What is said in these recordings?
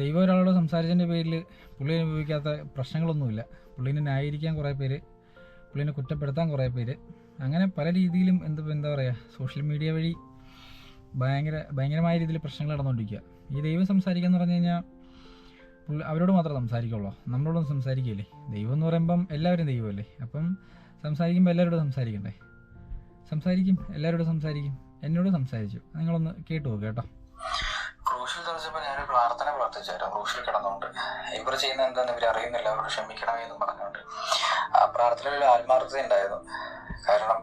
ദൈവം ഒരാളോട് സംസാരിച്ചതിൻ്റെ പേരിൽ പുള്ളി അനുഭവിക്കാത്ത പ്രശ്നങ്ങളൊന്നുമില്ല. പുള്ളീനെ ന്യായീകരിക്കാൻ കുറേ പേര്, പുള്ളീനെ കുറ്റപ്പെടുത്താൻ കുറേ പേര്, അങ്ങനെ പല രീതിയിലും എന്താ പറയുക, സോഷ്യൽ മീഡിയ വഴി ഭയങ്കരമായ രീതിയിൽ പ്രശ്നങ്ങൾ നടന്നുകൊണ്ടിരിക്കുക. ഈ ദൈവം സംസാരിക്കുക എന്ന് പറഞ്ഞു കഴിഞ്ഞാൽ അവരോട് മാത്രമേ സംസാരിക്കുള്ളൂ, നമ്മളോടൊന്നും സംസാരിക്കില്ലേ. ദൈവം എന്ന് പറയുമ്പം എല്ലാവരും ദൈവമല്ലേ. അപ്പം സംസാരിക്കുമ്പോൾ എല്ലാവരോടും സംസാരിക്കണ്ടേ? സംസാരിക്കും, എല്ലാവരോടും സംസാരിക്കും. എന്നോട് സംസാരിച്ചു. നിങ്ങളൊന്ന് കേട്ടു നോക്കുക കേട്ടോ. ക്രൂശിൽ തെറിച്ചപ്പോൾ ഞാനൊരു പ്രാർത്ഥന പ്രാർത്ഥിച്ചായിരുന്നു. ക്രൂശിൽ കിടന്നുകൊണ്ട് ഇവർ ചെയ്യുന്ന എന്താണെന്ന് ഇവർ അറിയുന്നില്ല, അവരോട് ക്ഷമിക്കണമേ എന്ന് പറഞ്ഞുകൊണ്ട്. ആ പ്രാർത്ഥനയിൽ ആത്മാർത്ഥത ഉണ്ടായിരുന്നു. കാരണം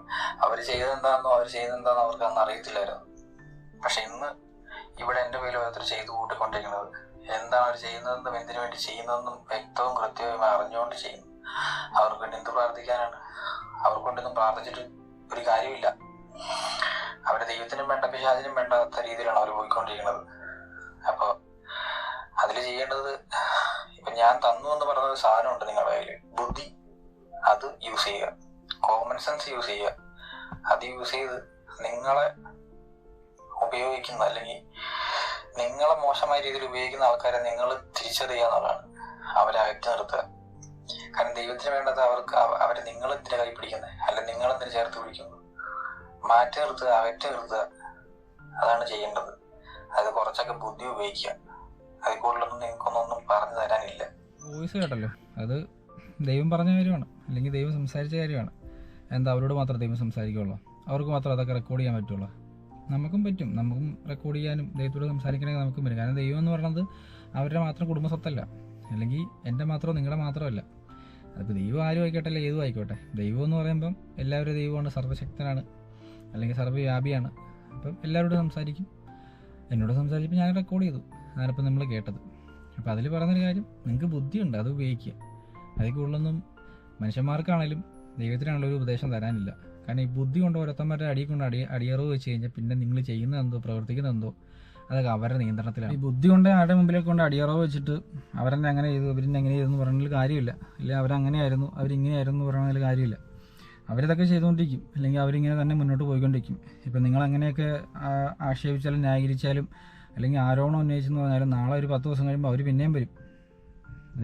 അവർ ചെയ്തെന്താണെന്നോ അവർ ചെയ്യുന്നതെന്താണെന്നോ അവർക്ക് അന്ന് അറിയത്തില്ലായിരുന്നു. പക്ഷെ ഇന്ന് ഇവിടെ എൻ്റെ പേരിൽ ഓരോരുത്തർ ചെയ്തു കൂട്ടിക്കൊണ്ടിരിക്കുന്നത്, എന്താണ് അവർ ചെയ്യുന്നതെന്നും എന്തിനു വേണ്ടി ചെയ്യുന്നതെന്നും വ്യക്തവും കൃത്യവുമായി അറിഞ്ഞുകൊണ്ട് ചെയ്യുന്നു. അവർക്ക് വേണ്ടി എന്ത് പ്രാർത്ഥിക്കാനാണ്? അവർക്ക് കൊണ്ടൊന്നും പ്രാർത്ഥിച്ചിട്ട് ഒരു കാര്യമില്ല. അവരുടെ ദൈവത്തിനും വേണ്ട പിശാചിനും വേണ്ടാത്ത രീതിയിലാണ് അവർ പോയിക്കൊണ്ടിരിക്കുന്നത്. അപ്പോൾ അതിൽ ചെയ്യേണ്ടത്, ഇപ്പം ഞാൻ തന്നു എന്ന് പറഞ്ഞ ഒരു സാധനമുണ്ട് നിങ്ങളുടെ കയ്യിൽ, ബുദ്ധി, അത് യൂസ് ചെയ്യുക, കോമൺ സെൻസ് യൂസ് ചെയ്യുക. അത് യൂസ് ചെയ്ത് നിങ്ങളെ ഉപയോഗിക്കുന്ന അല്ലെങ്കിൽ നിങ്ങളെ മോശമായ രീതിയിൽ ഉപയോഗിക്കുന്ന ആൾക്കാരെ നിങ്ങൾ തിരിച്ചറിയുക എന്നുള്ളതാണ്. അവരെ അകറ്റി നിർത്തുക. കാരണം ദൈവത്തിന് വേണ്ടത് അവരെ നിങ്ങൾ എന്തിനാ കൈ പിടിക്കുന്നത്, അല്ല നിങ്ങൾ എന്തിനു ചേർത്ത് പിടിക്കുന്നു? മാറ്റി നിർത്തുക, അകറ്റി നിർത്തുക. അതാണ് ചെയ്യേണ്ടത്. അത് കുറച്ചൊക്കെ ബുദ്ധി ഉപയോഗിക്കുക. അതിൽ കൂടുതലൊന്നും നിങ്ങൾക്കൊന്നും പറഞ്ഞു തരാനില്ല. വോയിസ് കേട്ടല്ലോ, അത് ദൈവം പറഞ്ഞ കാര്യമാണ്, അല്ലെങ്കിൽ ദൈവം സംസാരിച്ച കാര്യമാണ്. എന്താ അവരോട് മാത്രം ദൈവം സംസാരിക്കുള്ളൂ? അവർക്ക് മാത്രം അതൊക്കെ റെക്കോർഡ് ചെയ്യാൻ പറ്റുള്ളൂ? നമുക്കും പറ്റും. നമുക്കും റെക്കോർഡ് ചെയ്യാനും ദൈവത്തോട് സംസാരിക്കണമെങ്കിൽ നമുക്കും പറ്റും. കാരണം ദൈവം എന്ന് പറയുന്നത് അവരുടെ മാത്രം കുടുംബസ്വത്തല്ല, അല്ലെങ്കിൽ എൻ്റെ മാത്രമോ നിങ്ങളുടെ മാത്രമല്ല. അതിപ്പോൾ ദൈവം ആരും ആയിക്കോട്ടെ, അല്ല ഏതും ആയിക്കോട്ടെ. ദൈവം എന്ന് പറയുമ്പം എല്ലാവരും ദൈവമാണ്, സർവ്വശക്തനാണ്, അല്ലെങ്കിൽ സർവ്വവ്യാപിയാണ്. അപ്പം എല്ലാവരോടും സംസാരിക്കും. എന്നോട് സംസാരിച്ചപ്പോൾ ഞാൻ റെക്കോർഡ് ചെയ്തു, ഞാനിപ്പോൾ നമ്മൾ കേട്ടത്. അപ്പോൾ അതിൽ പറയുന്നൊരു കാര്യം, നിങ്ങൾക്ക് ബുദ്ധിയുണ്ട്, അത് ഉപയോഗിക്കുക. അതിൽ കൂടുതലൊന്നും മനുഷ്യന്മാർക്കാണെങ്കിലും ദൈവത്തിനാണെങ്കിലും ഒരു ഉപദേശം തരാനില്ല. കാരണം ഈ ബുദ്ധി കൊണ്ട് ഓരോരുത്തന്മാരുടെ അടിയറവ് വെച്ച് കഴിഞ്ഞാൽ പിന്നെ നിങ്ങൾ ചെയ്യുന്നതെന്തോ പ്രവർത്തിക്കുന്നതെന്തോ അതൊക്കെ അവരുടെ നിയന്ത്രണത്തിലാണ്. ഈ ബുദ്ധി കൊണ്ട് ആരുടെ മുമ്പിലേക്ക് കൊണ്ട് അടിയറവ് വെച്ചിട്ട് അവരെന്നെ അങ്ങനെ ചെയ്തു, ഇവരെന്നെ എങ്ങനെ ചെയ്തെന്ന് പറഞ്ഞാൽ കാര്യമില്ല. അല്ലെങ്കിൽ അവരങ്ങനെയായിരുന്നു, അവരിങ്ങനെയായിരുന്നു എന്ന് പറയുന്നതിൽ കാര്യമില്ല. അവരിതൊക്കെ ചെയ്തുകൊണ്ടിരിക്കും, അല്ലെങ്കിൽ അവരിങ്ങനെ തന്നെ മുന്നോട്ട് പോയിക്കൊണ്ടിരിക്കും. ഇപ്പം നിങ്ങളങ്ങനെയൊക്കെ ആക്ഷേപിച്ചാലും ന്യായീകരിച്ചാലും അല്ലെങ്കിൽ ആരോപണം ഉന്നയിച്ചെന്ന് പറഞ്ഞാലും നാളെ ഒരു 10 ദിവസം കഴിയുമ്പോൾ അവർ പിന്നെയും വരും.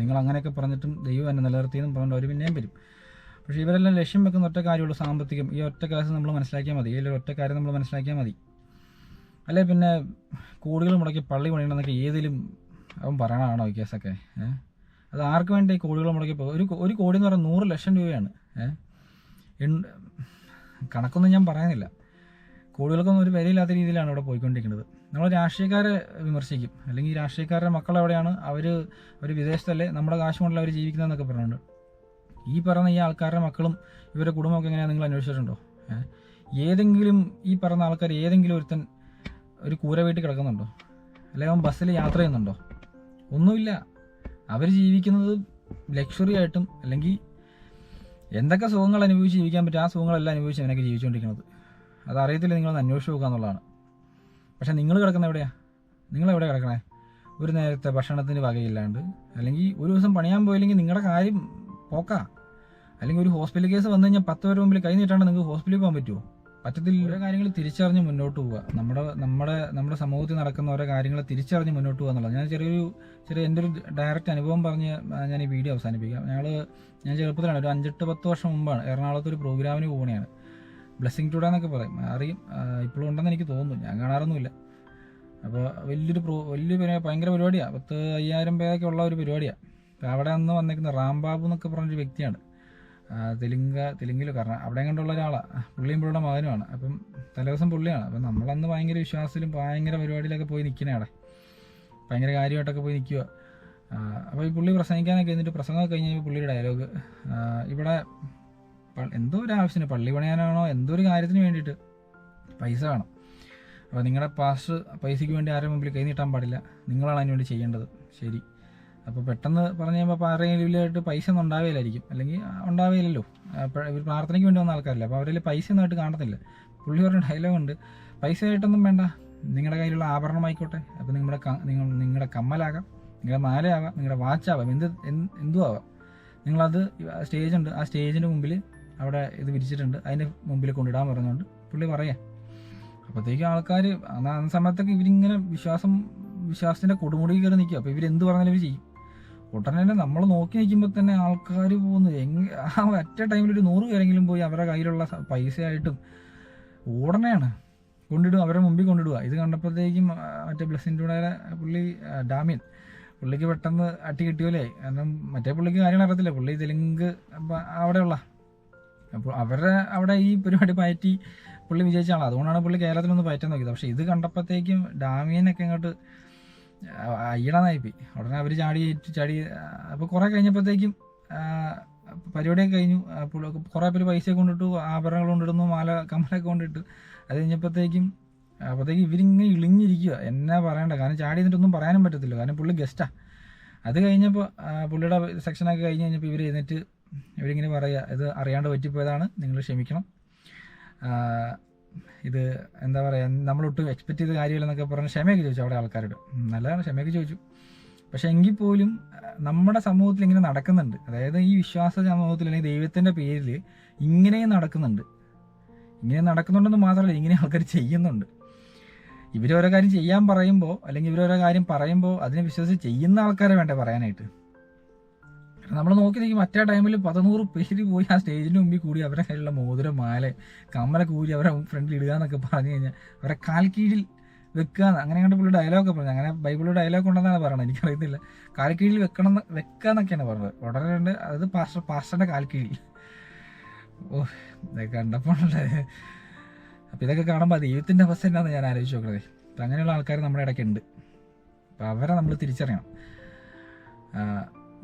നിങ്ങളങ്ങനെയൊക്കെ പറഞ്ഞിട്ടും ദൈവം എന്നെ നിലനിർത്തിയെന്നും പറഞ്ഞിട്ട് അവർ പിന്നെയും വരും. പക്ഷേ ഇവരെല്ലാം ലക്ഷ്യം വെക്കുന്ന ഒറ്റ കാര്യമുള്ളൂ, സാമ്പത്തികം. ഈ ഒറ്റ കേസ് നമ്മൾ മനസ്സിലാക്കിയാൽ മതി, ഈ ഒറ്റ കാര്യം നമ്മൾ മനസ്സിലാക്കിയാൽ മതി. അല്ലെ പിന്നെ കോടികൾ മുടക്കി പള്ളി പണിയണമെന്നൊക്കെ ഏതിലും അവൻ പറയണതാണോ ഈ കേസൊക്കെ? അത് ആർക്ക് വേണ്ടി കോടികൾ മുടക്കി ഒരു കോടി എന്ന് പറഞ്ഞാൽ 100 ലക്ഷം രൂപയാണ്. കണക്കൊന്നും ഞാൻ പറയുന്നില്ല. കോടികൾക്കൊന്നും ഒരു വിലയില്ലാത്ത രീതിയിലാണ് ഇവിടെ പോയിക്കൊണ്ടിരിക്കുന്നത്. നമ്മൾ രാഷ്ട്രീയക്കാരെ വിമർശിക്കും, അല്ലെങ്കിൽ രാഷ്ട്രീയക്കാരുടെ മക്കൾ എവിടെയാണ്, അവർ വിദേശത്തല്ലേ, നമ്മുടെ കാശ് കൊണ്ടല്ല അവർ ജീവിക്കുന്നതെന്നൊക്കെ പറഞ്ഞുകൊണ്ട്. ഈ പറഞ്ഞ ഈ ആൾക്കാരുടെ മക്കളും ഇവരുടെ കുടുംബമൊക്കെ എങ്ങനെയാണ് നിങ്ങൾ അന്വേഷിച്ചിട്ടുണ്ടോ? ഏതെങ്കിലും ഈ പറഞ്ഞ ആൾക്കാർ ഏതെങ്കിലും ഒരുത്തൻ ഒരു കൂര വീട്ടിൽ കിടക്കുന്നുണ്ടോ? അല്ലെങ്കിൽ അവൻ ബസ്സിൽ യാത്ര ചെയ്യുന്നുണ്ടോ? ഒന്നുമില്ല. അവർ ജീവിക്കുന്നത് ലക്ഷറി ആയിട്ടും, അല്ലെങ്കിൽ എന്തൊക്കെ സുഖങ്ങൾ അനുഭവിച്ച് ജീവിക്കാൻ പറ്റും ആ സുഖങ്ങളെല്ലാം അനുഭവിച്ച് അവനൊക്കെ ജീവിച്ചുകൊണ്ടിരിക്കുന്നത്. അതറിയത്തില്ല, നിങ്ങളൊന്ന് അന്വേഷിച്ച് നോക്കുക എന്നുള്ളതാണ്. പക്ഷേ നിങ്ങൾ കിടക്കുന്ന എവിടെയാണ്? നിങ്ങളെവിടെ കിടക്കണേ? ഒരു നേരത്തെ ഭക്ഷണത്തിന് വകയില്ലാണ്ട്, അല്ലെങ്കിൽ ഒരു ദിവസം പണിയാൻ പോയില്ലെങ്കിൽ നിങ്ങളുടെ കാര്യം പോക്കാ. അല്ലെങ്കിൽ ഒരു ഹോസ്പിറ്റൽ കേസ് വന്നു കഴിഞ്ഞാൽ 10 പേരുടെ മുമ്പിൽ കൈ നീട്ടാണ്ട് നിങ്ങൾക്ക് ഹോസ്പിറ്റലിൽ പോകാൻ പറ്റുമോ? പറ്റത്തില്ല. ഓരോ കാര്യങ്ങൾ തിരിച്ചറിഞ്ഞ് മുന്നോട്ട് പോവുക. നമ്മുടെ സമൂഹത്തിൽ നടക്കുന്ന ഓരോ കാര്യങ്ങൾ തിരിച്ചറിഞ്ഞ് മുന്നോട്ട് പോകുക എന്നുള്ളത്. ഞാൻ എൻ്റെ ഒരു ഡയറക്റ്റ് അനുഭവം പറഞ്ഞ് ഞാൻ ഈ വീഡിയോ അവസാനിപ്പിക്കാം. ഞാൻ ചെറുപ്പത്തിലാണ്, ഒരു 5-10 വർഷം മുമ്പാണ് എറണാകുളത്ത് ഒരു പ്രോഗ്രാമിന് പോകുകയാണ്. ബ്ലെസ്സിങ് ടുഡേ എന്നൊക്കെ പറയും, അറിയും, ഇപ്പോഴും ഉണ്ടെന്ന് എനിക്ക് തോന്നുന്നു, ഞാൻ കാണാറൊന്നുമില്ല. അപ്പോൾ ഭയങ്കര പരിപാടിയാണ്, 10,000 പേരൊക്കെ ഉള്ള ഒരു പരിപാടിയാണ്. അപ്പോൾ അവിടെ അന്ന് വന്നേക്കുന്ന റാംബാബു എന്നൊക്കെ പറഞ്ഞൊരു വ്യക്തിയാണ്, തെലുങ്കിൽ കാരണം അവിടെ കണ്ടുള്ള ഒരാളാണ്. പുള്ളിയും പുള്ളിയുടെ മകനുമാണ്. അപ്പം തലേദിവസം പുള്ളിയാണ്. അപ്പം നമ്മളന്ന് ഭയങ്കര വിശ്വാസത്തിലും ഭയങ്കര പരിപാടിയിലൊക്കെ പോയി നിൽക്കണേ, അവിടെ ഭയങ്കര കാര്യമായിട്ടൊക്കെ പോയി നിൽക്കുക. അപ്പോൾ ഈ പുള്ളി പ്രസംഗിക്കാനൊക്കെ എന്നിട്ട് പ്രസംഗമൊക്കെ കഴിഞ്ഞപ്പോൾ പുള്ളിയുടെ ഡയലോഗ്, ഇവിടെ എന്തോ ഒരു ആവശ്യത്തിന് പള്ളി പണിയാനാണോ എന്തോ ഒരു കാര്യത്തിന് വേണ്ടിയിട്ട് പൈസ വേണം. അപ്പോൾ നിങ്ങളുടെ പാസ്റ്റർ പൈസയ്ക്ക് വേണ്ടി ആരുടെ മുമ്പിൽ കൈ നീട്ടാൻ പാടില്ല, നിങ്ങളാണ് അതിന് വേണ്ടി ചെയ്യേണ്ടത്. ശരി. അപ്പോൾ പെട്ടെന്ന് പറഞ്ഞു കഴിയുമ്പോൾ ആരെങ്കിലും പൈസ ഒന്നും ഉണ്ടാവുകയില്ലായിരിക്കും, അല്ലെങ്കിൽ ഉണ്ടാവുകയില്ലല്ലോ. ഇവർ പ്രാർത്ഥനയ്ക്ക് വേണ്ടി വന്ന ആൾക്കാരല്ല, അപ്പോൾ അവരിൽ പൈസ ഒന്നായിട്ട് കാണത്തില്ല. പുള്ളി പറഞ്ഞ ഡയലോഗുണ്ട്, പൈസ ആയിട്ടൊന്നും വേണ്ട, നിങ്ങളുടെ കയ്യിലുള്ള ആഭരണമായിക്കോട്ടെ. അപ്പോൾ നിങ്ങളുടെ കമ്മലാകാം, നിങ്ങളുടെ മാലയാകാം, നിങ്ങളുടെ വാച്ചാവാം, എന്തും ആവാം. നിങ്ങളത് സ്റ്റേജുണ്ട്, ആ സ്റ്റേജിൻ്റെ മുമ്പിൽ അവിടെ ഇത് വിരിച്ചിട്ടുണ്ട്, അതിൻ്റെ മുമ്പിൽ കൊണ്ടിടാൻ പറഞ്ഞുകൊണ്ട് പുള്ളി പറയാം. അപ്പോഴത്തേക്കും ആൾക്കാർ ആ സമയത്തൊക്കെ ഇവരിങ്ങനെ വിശ്വാസം വിശ്വാസത്തിൻ്റെ കൊടുമുടി കയറി നിൽക്കുക. അപ്പോൾ ഇവരെന്ത് പറഞ്ഞാലും ഇവർ ചെയ്യും. ഉടനെ തന്നെ നമ്മൾ നോക്കി നിൽക്കുമ്പോൾ തന്നെ ആൾക്കാർ പോകുന്നു. ആ ഒറ്റ ടൈമിൽ ഒരു 100 പേരെങ്കിലും പോയി അവരുടെ കയ്യിലുള്ള പൈസയായിട്ടും ഉടനെയാണ് കൊണ്ടിടുക, അവരുടെ മുമ്പിൽ കൊണ്ടിടുക. ഇത് കണ്ടപ്പോഴത്തേക്കും മറ്റേ ബ്ലെസ്സിൻ്റെ പുള്ളി ഡാമിയൻ, പുള്ളിക്ക് പെട്ടെന്ന് അട്ടി കിട്ടിയല്ലേ. കാരണം മറ്റേ പുള്ളിക്ക് കാര്യങ്ങൾ അറിയത്തില്ല, പുള്ളി തെലുങ്ക് അവിടെയുള്ള, അപ്പോൾ അവിടെ ഈ പരിപാടി പയറ്റി പുള്ളി വിജയിച്ച ആളാണ്. അതുകൊണ്ടാണ് പുള്ളി കേരളത്തിലൊന്ന് പയറ്റാൻ നോക്കിയത്. പക്ഷേ ഇത് കണ്ടപ്പോഴത്തേക്കും ഡാമിയനൊക്കെ ഇങ്ങോട്ട് അയ്യടാന്നായിപ്പോയി. ഉടനെ അവർ ചാടി. അപ്പോൾ കുറേ കഴിഞ്ഞപ്പോഴത്തേക്കും പരിപാടിയൊക്കെ കഴിഞ്ഞു. കുറേ പേര് പൈസ കൊണ്ടിട്ടു, ആഭരണങ്ങൾ കൊണ്ടിടുന്നു, കമ്മലൊക്കെ കൊണ്ടിട്ടു. അത് കഴിഞ്ഞപ്പോഴത്തേക്കും ഇവരിങ്ങനെ ഇളിഞ്ഞിരിക്കുക. എന്നാ പറയണ്ട, കാരണം ചാടി എന്നിട്ടൊന്നും പറയാനും പറ്റത്തില്ല, കാരണം പുള്ളി ഗസ്റ്റാണ്. അത് കഴിഞ്ഞപ്പോൾ പുള്ളിയുടെ സെക്ഷനൊക്കെ കഴിഞ്ഞ് കഴിഞ്ഞപ്പോൾ ഇവർ എഴുന്നേറ്റ് ഇവരിങ്ങനെ പറയുക, ഇത് അറിയാണ്ട് പറ്റിപ്പോയതാണ്, നിങ്ങൾ ക്ഷമിക്കണം, ഇത് എന്താ പറയുക, നമ്മളൊട്ടും എക്സ്പെക്ട് ചെയ്ത കാര്യമില്ലെന്നൊക്കെ പറഞ്ഞ് ക്ഷമയൊക്കെ ചോദിച്ചു അവിടെ ആൾക്കാരോട്. നല്ലതാണ്, ക്ഷമയൊക്കെ ചോദിച്ചു. പക്ഷേ എങ്കിൽ പോലും നമ്മുടെ സമൂഹത്തിൽ ഇങ്ങനെ നടക്കുന്നുണ്ട്. അതായത് ഈ വിശ്വാസ സമൂഹത്തിൽ അല്ലെങ്കിൽ ദൈവത്തിൻ്റെ പേരിൽ ഇങ്ങനെയും നടക്കുന്നുണ്ട്. ഇങ്ങനെ നടക്കുന്നുണ്ടെന്ന് മാത്രമല്ല, ഇങ്ങനെ ആൾക്കാർ ചെയ്യുന്നുണ്ട്. ഇവരോരോ കാര്യം ചെയ്യാൻ പറയുമ്പോൾ അല്ലെങ്കിൽ ഇവരോരോ കാര്യം പറയുമ്പോൾ അതിനെ വിശ്വസിച്ച് ചെയ്യുന്ന ആൾക്കാരെ വേണ്ടേ പറയാനായിട്ട്. നമ്മൾ നോക്കി നിൽക്കും മറ്റേ ടൈമിൽ 100 പേര് പോയി ആ സ്റ്റേജിന് മുമ്പിൽ കൂടി അവരുടെ കയ്യിലുള്ള മോതിരം, മാല, കമ്മലൊക്കെ കൂടി അവരെ ഫ്രണ്ടിൽ ഇടുക എന്നൊക്കെ പറഞ്ഞു കഴിഞ്ഞാൽ അവരെ കാൽ കീഴിൽ വെക്കുക. അങ്ങനെ കണ്ട് പുള്ളി ഡയലോഗൊക്കെ പറഞ്ഞു. അങ്ങനെ ബൈബിളിൽ ഡയലോഗ് ഉണ്ടെന്നാണ് പറയുന്നത്, എനിക്കറിയത്തില്ല. കാൽ കീഴിൽ വെക്കുക എന്നൊക്കെയാണ് പറഞ്ഞത്. ഉടനെ ഉണ്ട് അത് പാസ്റ്ററുടെ കാൽ കീഴിൽ. ഓ, ഇതൊക്കെ കണ്ടപ്പോൾ അപ്പോൾ ഇതൊക്കെ കാണുമ്പോൾ ദൈവത്തിൻ്റെ അവസ്ഥ എന്താണെന്ന് ഞാൻ ആലോചിച്ച് നോക്കണത്. അപ്പം അങ്ങനെയുള്ള ആൾക്കാർ നമ്മുടെ ഇടയ്ക്കുണ്ട്. അപ്പോൾ അവരെ നമ്മൾ തിരിച്ചറിയണം.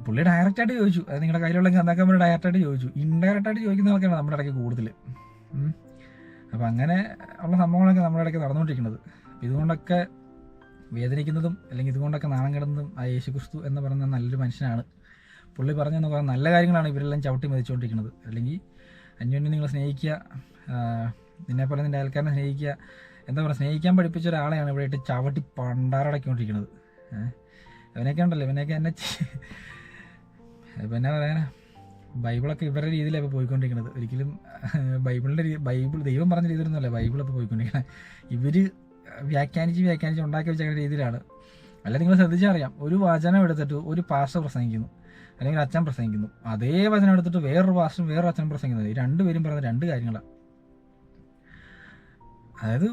പുള്ളി ഡയറക്റ്റായിട്ട് ചോദിച്ചു, അത് നിങ്ങളുടെ കയ്യിലുള്ളെങ്കിൽ അന്നൊക്കെ നമ്മൾ ഡയറക്റ്റായിട്ട് ചോദിച്ചു. ഇൻഡയറക്റ്റായിട്ട് ചോദിക്കുന്ന ആൾക്കാരാണ് നമ്മുടെ ഇടയ്ക്ക് കൂടുതൽ. അപ്പോൾ അങ്ങനെ ഉള്ള സംഭവങ്ങളൊക്കെ നമ്മുടെ ഇടയ്ക്ക് നടന്നുകൊണ്ടിരിക്കുന്നത്. ഇതുകൊണ്ടൊക്കെ വേദനിക്കുന്നതും അല്ലെങ്കിൽ ഇതുകൊണ്ടൊക്കെ നാണം കിടന്നതും ആ യേശുക്രിസ്തു എന്ന് പറയുന്ന നല്ലൊരു മനുഷ്യനാണ്. പുള്ളി പറഞ്ഞെന്ന് പറയുന്ന നല്ല കാര്യങ്ങളാണ് ഇവരെല്ലാം ചവിട്ടി മതിച്ചുകൊണ്ടിരിക്കുന്നത്. അല്ലെങ്കിൽ അന്യോന്യം നിങ്ങൾ സ്നേഹിക്കുക, നിന്നെപ്പോലെ നിൻ്റെ അയൽക്കാരനെ സ്നേഹിക്കുക, എന്താ പറയുക, സ്നേഹിക്കാൻ പഠിപ്പിച്ച ഒരാളെയാണ് ഇവിടെ ഇട്ട് ചവിട്ടി പണ്ടാറടക്കിക്കൊണ്ടിരിക്കുന്നത്. ഇവനൊക്കെ ഉണ്ടല്ലോ, ഇവനൊക്കെ എന്നെ ഇപ്പം എന്നാ പറയാനാ, ബൈബിളൊക്കെ ഇവരുടെ രീതിയിലാണ് ഇപ്പോൾ പോയിക്കൊണ്ടിരിക്കുന്നത്. ഒരിക്കലും ബൈബിൾ ദൈവം പറഞ്ഞ രീതിയിലൊന്നുമല്ല ബൈബിളപ്പോൾ പോയിക്കൊണ്ടിരിക്കുന്നത്. ഇവർ വ്യാഖ്യാനിച്ച് ഉണ്ടാക്കി വെച്ച രീതിയിലാണ്. അല്ല, നിങ്ങൾ ശ്രദ്ധിച്ചറിയാം, ഒരു വചനം എടുത്തിട്ട് ഒരു പാസ്റ്റർ പ്രസംഗിക്കുന്നു അല്ലെങ്കിൽ അച്ഛൻ പ്രസംഗിക്കുന്നു, അതേ വചനം എടുത്തിട്ട് വേറൊരു പാസ്റ്ററും വേറൊരു അച്ഛനും പ്രസംഗിക്കുന്നത്. ഈ രണ്ടുപേരും പറയുന്ന രണ്ട് കാര്യങ്ങളാണ്. അതായത്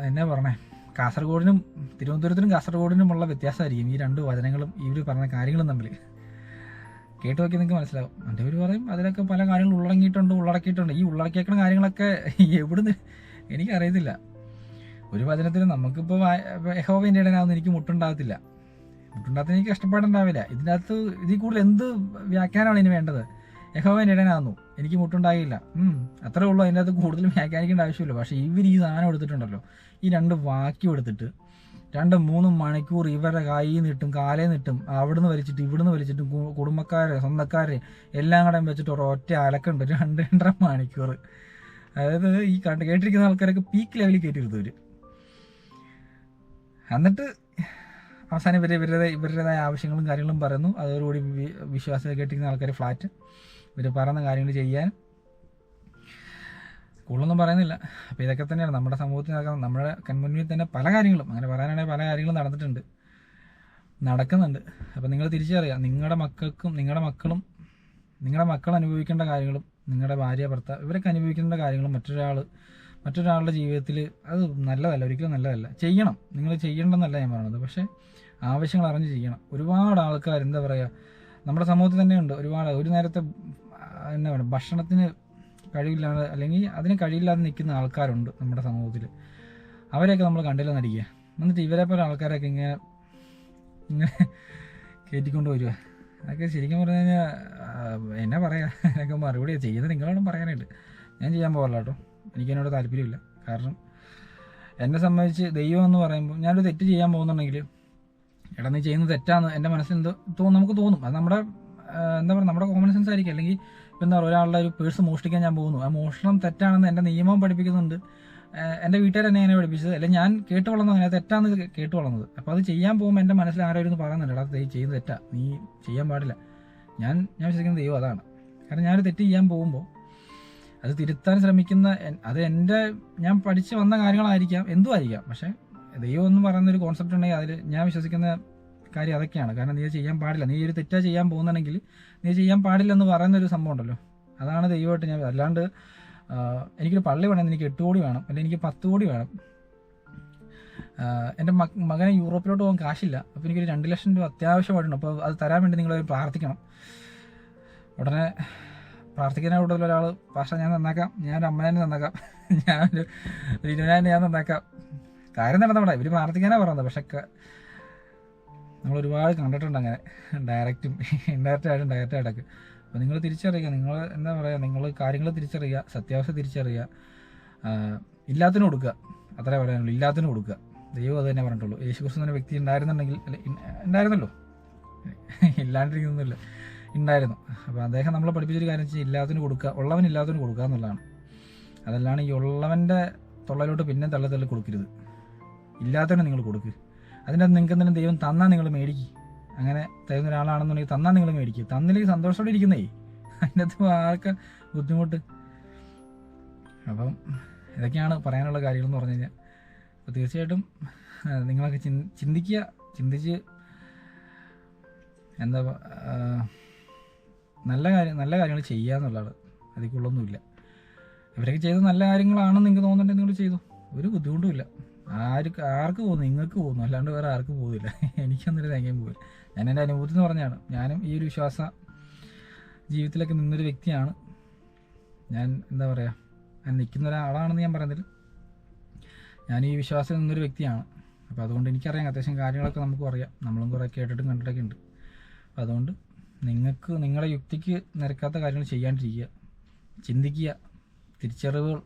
എന്നാ പറഞ്ഞേ, കാസർഗോഡിനും തിരുവനന്തപുരത്തിനും കാസർഗോഡിനുമുള്ള വ്യത്യാസമായിരിക്കും ഈ രണ്ട് വചനങ്ങളും ഇവർ പറഞ്ഞ കാര്യങ്ങളും തമ്മിൽ. കേട്ട് നോക്കി നിങ്ങൾക്ക് മനസ്സിലാവും. എൻ്റെ ഇവർ പറയും അതിലൊക്കെ പല കാര്യങ്ങളും ഉള്ളടക്കിയിട്ടുണ്ട്. ഈ ഉള്ളടക്കിയേക്കുന്ന കാര്യങ്ങളൊക്കെ എവിടുന്ന് എനിക്കറിയത്തില്ല. ഒരു വചനത്തിന് നമുക്കിപ്പോൾ യഹോവയുടെ ഇടനാവുന്ന എനിക്ക് മുട്ടുണ്ടാകത്തില്ല, എനിക്ക് കഷ്ടപ്പാടുണ്ടാവില്ല. ഇതിൽ കൂടുതൽ എന്ത് വ്യാഖ്യാനമാണ് ഇനി വേണ്ടത്? യഹോവയുടെ ഇടനാകുന്നു, എനിക്ക് മുട്ടുണ്ടാകില്ല, അത്രേ ഉള്ളൂ. അതിൻ്റെ അകത്ത് കൂടുതൽ വ്യാഖ്യാനിക്കേണ്ട ആവശ്യമില്ല. പക്ഷേ ഇവർ ഈ സാധനം എടുത്തിട്ടുണ്ടല്ലോ, ഈ രണ്ട് വാക്യം എടുത്തിട്ട് 2-3 മണിക്കൂർ ഇവരുടെ കയ്യിൽ നിട്ടും കാലേ നിട്ടും അവിടുന്ന് വലിച്ചിട്ട് ഇവിടുന്ന് വലിച്ചിട്ടും കുടുംബക്കാരെ സ്വന്തക്കാരെ എല്ലാം കൂടെ വെച്ചിട്ട് ഒരൊറ്റ അലക്കുണ്ട് 2-2.5 മണിക്കൂർ. അതായത് ഈ കേട്ടിരിക്കുന്ന ആൾക്കാരൊക്കെ പീക്ക് ലെവലിൽ കയറ്റിയിരുത്തവർ. എന്നിട്ട് അവസാനം ഇവരുടേതായ ആവശ്യങ്ങളും കാര്യങ്ങളും പറയുന്നു. അതോടുകൂടി വിശ്വാസം കേട്ടിരിക്കുന്ന ആൾക്കാർ ഫ്ലാറ്റ്. ഇവർ പറയുന്ന കാര്യങ്ങൾ ചെയ്യാൻ കൂടുതലൊന്നും പറയുന്നില്ല. അപ്പോൾ ഇതൊക്കെ തന്നെയാണ് നമ്മുടെ സമൂഹത്തിൽ നടക്കുന്നത്. നമ്മുടെ കൺമുന്നിൽ തന്നെ പല കാര്യങ്ങളും, അങ്ങനെ പറയാനാണെങ്കിൽ പല കാര്യങ്ങളും നടക്കുന്നുണ്ട്. അപ്പോൾ നിങ്ങൾ തിരിച്ചറിയാം, നിങ്ങളുടെ മക്കൾ അനുഭവിക്കേണ്ട കാര്യങ്ങളും നിങ്ങളുടെ ഭാര്യ ഭർത്താവ് ഇവരൊക്കെ അനുഭവിക്കേണ്ട കാര്യങ്ങളും മറ്റൊരാളുടെ ജീവിതത്തിൽ അത് നല്ലതല്ല, ഒരിക്കലും നല്ലതല്ല. ചെയ്യണം, നിങ്ങൾ ചെയ്യണമെന്നല്ല ഞാൻ പറയുന്നത്, പക്ഷേ ആവശ്യങ്ങൾ അറിഞ്ഞ് ചെയ്യണം. ഒരുപാട് ആൾക്കാർ എന്താ പറയുക, നമ്മുടെ സമൂഹത്തിൽ തന്നെയുണ്ട് ഒരു നേരത്തെ എന്നാ പറയുക, ഭക്ഷണത്തിന് കഴിവില്ലാതെ അല്ലെങ്കിൽ അതിന് കഴിയില്ലാതെ നിൽക്കുന്ന ആൾക്കാരുണ്ട് നമ്മുടെ സമൂഹത്തിൽ. അവരെയൊക്കെ നമ്മൾ കണ്ടില്ലെന്ന് നടിക്കുക. എന്നിട്ട് ഇവരെ പോലെ ആൾക്കാരൊക്കെ ഇങ്ങനെ കയറ്റിക്കൊണ്ട് വരിക. അതൊക്കെ ശരിക്കും പറഞ്ഞു കഴിഞ്ഞാൽ എന്നാ പറയുക, എന്നൊക്കെ മറുപടി ചെയ്യുന്നത് നിങ്ങളോടും പറയാനായിട്ട്. ഞാൻ ചെയ്യാൻ പോകില്ല കേട്ടോ, എനിക്കതിനോട് താല്പര്യമില്ല. കാരണം എന്നെ സംബന്ധിച്ച് ദൈവം എന്ന് പറയുമ്പോൾ ഞാനൊരു തെറ്റ് ചെയ്യാൻ പോകുന്നുണ്ടെങ്കിൽ, എടാ നീ ചെയ്യുന്നത് തെറ്റാന്ന് എൻ്റെ മനസ്സിൽ നമുക്ക് തോന്നും. അത് നമ്മുടെ എന്താ പറയുക, നമ്മുടെ കോമൺ സെൻസ് ആയിരിക്കും. അല്ലെങ്കിൽ ഇപ്പം എന്താ പറയുക, ഒരാളുടെ ഒരു പേഴ്സ് മോഷ്ടിക്കാൻ ഞാൻ പോകുന്നു, ആ മോഷണം തെറ്റാണെന്ന് എൻ്റെ നിയമം പഠിപ്പിക്കുന്നുണ്ട്. എൻ്റെ വീട്ടുകാർ എന്നെ അങ്ങനെ പഠിപ്പിച്ചത്, അല്ലെങ്കിൽ ഞാൻ കേട്ട് വളർന്നത് അങ്ങനെ തെറ്റാന്ന് കേട്ട് വളർന്നത്. അപ്പോൾ അത് ചെയ്യാൻ പോകുമ്പോൾ എൻ്റെ മനസ്സിൽ ആരോരും പറയുന്നുണ്ട്, എടാ ചെയ്യുന്നത് തെറ്റാ, നീ ചെയ്യാൻ പാടില്ല. ഞാൻ വിശ്വസിക്കുന്ന ദൈവം അതാണ്. കാരണം ഞാനൊരു തെറ്റ് ചെയ്യാൻ പോകുമ്പോൾ അത് തിരുത്താൻ ശ്രമിക്കുന്ന, അത് ഞാൻ പഠിച്ച് വന്ന കാര്യങ്ങളായിരിക്കാം, എന്തും ആയിരിക്കാം. പക്ഷേ ദൈവം എന്ന് പറയുന്നൊരു കോൺസെപ്റ്റ് ഉണ്ടെങ്കിൽ അതിൽ ഞാൻ വിശ്വസിക്കുന്ന കാര്യം അതൊക്കെയാണ്. കാരണം നീ ചെയ്യാൻ പാടില്ല, നീ ഒരു തെറ്റാ ചെയ്യാൻ പോകുന്നുണ്ടെങ്കിൽ നീ ചെയ്യാൻ പാടില്ലെന്ന് പറയുന്നൊരു സംഭവം ഉണ്ടല്ലോ, അതാണ് ദൈവമായിട്ട് ഞാൻ. അല്ലാണ്ട് എനിക്കൊരു പള്ളി വേണം, എനിക്ക് 8 കോടി വേണം, അല്ലെങ്കിൽ എനിക്ക് 10 കോടി വേണം, എൻ്റെ മകനെ യൂറോപ്പിലോട്ട് പോകാൻ കാശില്ല, അപ്പോൾ എനിക്കൊരു 2 ലക്ഷം രൂപ അത്യാവശ്യമായിട്ടുണ്ട്, അപ്പോൾ അത് തരാൻ വേണ്ടി നിങ്ങൾ പ്രാർത്ഥിക്കണം. ഉടനെ പ്രാർത്ഥിക്കാനായിട്ടുള്ള ഒരാൾ പക്ഷേ ഞാൻ നന്നാക്കാം, ഞാനൊരു അമ്മേനെ നന്നാക്കാം, ഞാനൊരു 20,000 ഞാൻ നന്നാക്കാം. കാര്യം നടന്നവിടെ ഇവർ പ്രാർത്ഥിക്കാനാണ് പറയുന്നത്. പക്ഷെ നമ്മൾ ഒരുപാട് കണ്ടിട്ടുണ്ട് അങ്ങനെ, ഡയറക്റ്റും ഡയറക്റ്റായിട്ടൊക്കെ. അപ്പോൾ നിങ്ങൾ തിരിച്ചറിയുക, നിങ്ങൾ എന്താ പറയുക, നിങ്ങൾ കാര്യങ്ങൾ തിരിച്ചറിയുക, സത്യാവസ്ഥ തിരിച്ചറിയുക, ഇല്ലാത്തതിന് കൊടുക്കുക, അത്രേ പറയാനുള്ളൂ. ഇല്ലാത്തതിന് കൊടുക്കുക. ദൈവം അത് തന്നെ പറഞ്ഞിട്ടുള്ളൂ. യേശുക്രിസ്തു എന്ന വ്യക്തി ഉണ്ടായിരുന്നുണ്ടെങ്കിൽ ഉണ്ടായിരുന്നല്ലോ, ഇല്ലാണ്ടിരിക്കുന്നില്ല, ഉണ്ടായിരുന്നു. അപ്പോൾ അദ്ദേഹം നമ്മളെ പഠിപ്പിച്ചൊരു കാര്യം വെച്ചാൽ ഇല്ലാത്തതിന് കൊടുക്കുക, ഉള്ളവനില്ലാത്തതിന് കൊടുക്കുക എന്നുള്ളതാണ്. അതല്ലാണ് ഈ ഉള്ളവൻ്റെ തൊള്ളയിലോട്ട് പിന്നെ തള്ളി കൊടുക്കരുത്. ഇല്ലാത്തതിന് നിങ്ങൾ കൊടുക്കുക. അതിൻ്റെ അത് നിങ്ങൾക്ക് എന്തെങ്കിലും ദൈവം തന്നാൽ നിങ്ങൾ മേടിക്കുക. അങ്ങനെ തരുന്ന ഒരാളാണെന്നുണ്ടെങ്കിൽ തന്നാൽ നിങ്ങൾ മേടിക്കുക. തന്നില്ലെങ്കിൽ സന്തോഷത്തോടെ ഇരിക്കുന്നേ, അതിൻ്റെ അകത്ത് ആർക്ക് ബുദ്ധിമുട്ട്. അപ്പം ഇതൊക്കെയാണ് പറയാനുള്ള കാര്യങ്ങൾ എന്ന് പറഞ്ഞു കഴിഞ്ഞാൽ. അപ്പോൾ തീർച്ചയായിട്ടും നിങ്ങളൊക്കെ ചിന്തിച്ച് എന്താ നല്ല കാര്യങ്ങൾ ചെയ്യുക എന്നുള്ളതാണ്. അതിക്കുള്ളൊന്നുമില്ല. ഇവരൊക്കെ ചെയ്ത നല്ല കാര്യങ്ങളാണെന്ന് നിങ്ങൾക്ക് തോന്നുന്നുണ്ടെങ്കിൽ നിങ്ങൾ ചെയ്തു, ഒരു ബുദ്ധിമുട്ടുമില്ല. ആർക്ക് പോകുന്നു, നിങ്ങൾക്ക് പോകുന്നു, അല്ലാണ്ട് വേറെ ആർക്കും പോകുന്നില്ല. എനിക്കൊന്നൊരു തേങ്ങയും പോകില്ല. ഞാൻ എൻ്റെ അനുഭവത്തിൽ നിന്ന് പറഞ്ഞാണ്. ഞാനും ഈ ഒരു വിശ്വാസ ജീവിതത്തിലൊക്കെ നിന്നൊരു വ്യക്തിയാണ്. ഞാൻ എന്താ പറയുക, ഞാൻ നിൽക്കുന്ന ഒരാളാണെന്ന് ഞാൻ പറയുന്നില്ല, ഞാൻ ഈ വിശ്വാസത്തിൽ നിന്നൊരു വ്യക്തിയാണ്. അപ്പോൾ അതുകൊണ്ട് എനിക്കറിയാം അത്യാവശ്യം കാര്യങ്ങളൊക്കെ നമുക്കും അറിയാം, നമ്മളും കുറേ കേട്ടിട്ടും കണ്ടിട്ടൊക്കെ ഉണ്ട്. അപ്പോൾ അതുകൊണ്ട് നിങ്ങൾക്ക് നിങ്ങളുടെ യുക്തിക്ക് നിരക്കാത്ത കാര്യങ്ങൾ ചെയ്യാണ്ടിരിക്കുക, ചിന്തിക്കുക. തിരിച്ചറിവുകൾ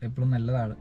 എപ്പോഴും നല്ലതാണ്.